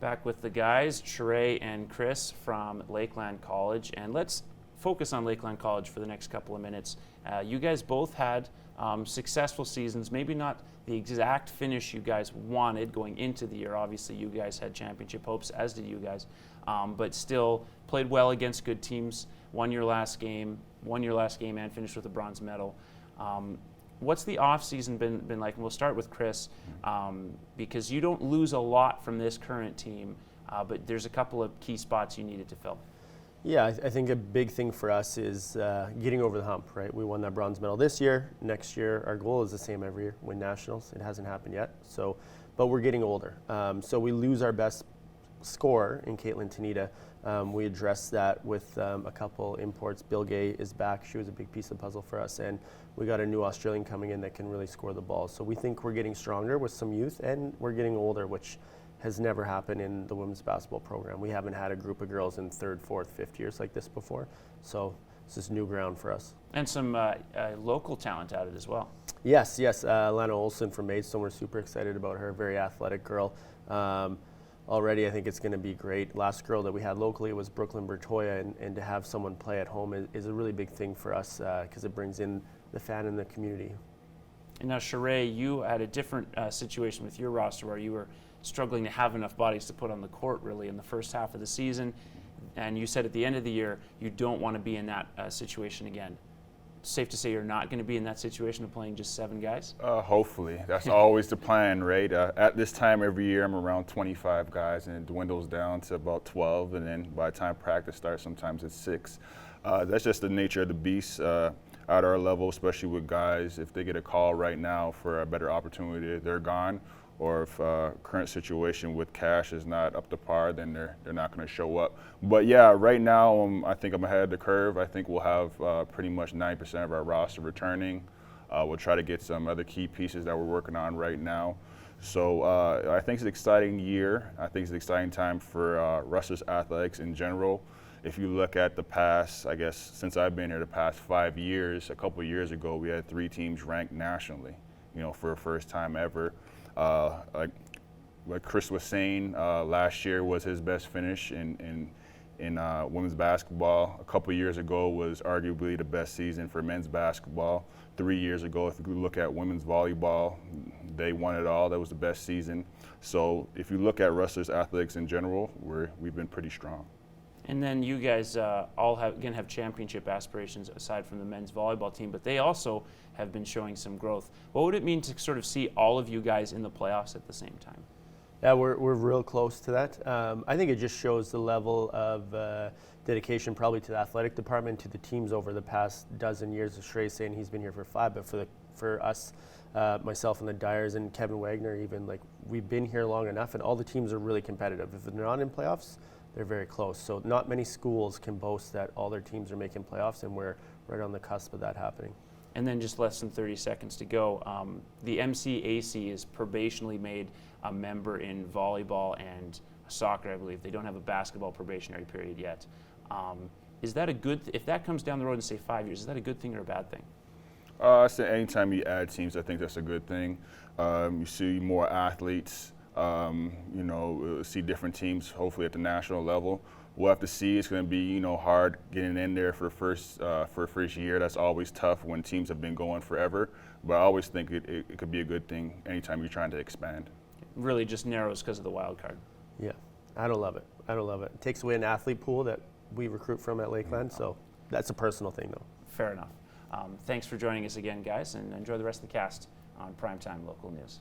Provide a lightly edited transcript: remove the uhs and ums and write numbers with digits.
Back with the guys, Sheray and Chris from Lakeland College, and let's focus on Lakeland College for the next couple of minutes. You guys both had successful seasons, maybe not the exact finish you guys wanted going into the year. Obviously, you guys had championship hopes, as did you guys, but still played well against good teams, won your last game and finished with a bronze medal. What's the offseason been like? And we'll start with Chris, because you don't lose a lot from this current team, but there's a couple of key spots you needed to fill. Yeah, I think a big thing for us is getting over the hump, right? We won that bronze medal this year. Next year, our goal is the same every year, win nationals. It hasn't happened yet, but we're getting older. So we lose our best scorer in Caitlin Tanita. We addressed that with a couple imports. Bill Gay is back. She was a big piece of the puzzle for us. And we got a new Australian coming in that can really score the ball. So we think we're getting stronger with some youth, and we're getting older, which has never happened in the women's basketball program. We haven't had a group of girls in third, fourth, fifth years like this before. So this is new ground for us. And some local talent added as well. Yes. Lana Olson from Maidstone, we're super excited about her. Very athletic girl. Already, I think it's going to be great. Last girl that we had locally was Brooklyn Bertoya, and to have someone play at home is a really big thing for us because it brings in the fan in the community. And now, Sheray, you had a different situation with your roster where you were struggling to have enough bodies to put on the court really in the first half of the season, and you said at the end of the year you don't want to be in that situation again. Safe to say you're not going to be in that situation of playing just 7 guys? Hopefully. That's always the plan, right? At this time every year I'm around 25 guys, and it dwindles down to about 12, and then by the time practice starts sometimes it's 6. That's just the nature of the beast at our level, especially with guys. If they get a call right now for a better opportunity, they're gone. Or if current situation with cash is not up to par, then they're not going to show up. But yeah, right now I think I'm ahead of the curve. I think we'll have pretty much 90% of our roster returning. We'll try to get some other key pieces that we're working on right now. So I think it's an exciting year. I think it's an exciting time for Rutgers athletics in general. If you look at the past, I guess since I've been here, the past 5 years, a couple of years ago, we had 3 teams ranked nationally, for the first time ever. Like Chris was saying, last year was his best finish in women's basketball. A couple years ago was arguably the best season for men's basketball. 3 years ago, if you look at women's volleyball, they won it all. That was the best season. So if you look at Rutgers athletics in general, we've been pretty strong. And then you guys all have championship aspirations aside from the men's volleyball team, but they also have been showing some growth. What would it mean to sort of see all of you guys in the playoffs at the same time? Yeah, we're real close to that. I think it just shows the level of dedication probably to the athletic department, to the teams over the past dozen years. As Sheray saying he's been here for 5, but for us, myself and the Dyers and Kevin Wagner even, like we've been here long enough, and all the teams are really competitive. If they're not in playoffs, they're very close. So not many schools can boast that all their teams are making playoffs, and we're right on the cusp of that happening. And then just less than 30 seconds to go. The MCAC is probationally made a member in volleyball and soccer, I believe. They don't have a basketball probationary period yet. Is that a good, if that comes down the road in say 5 years, is that a good thing or a bad thing? I say anytime you add teams, I think that's a good thing. You see more athletes. See different teams hopefully at the national level. We'll have to see. It's going to be hard getting in there for first year. That's always tough when teams have been going forever. But I always think it could be a good thing anytime you're trying to expand. It really just narrows because of the wild card. Yeah, I don't love it. It takes away an athlete pool that we recruit from at Lakeland. So that's a personal thing though. Fair enough. Thanks for joining us again, guys, and enjoy the rest of the cast on Primetime Local News.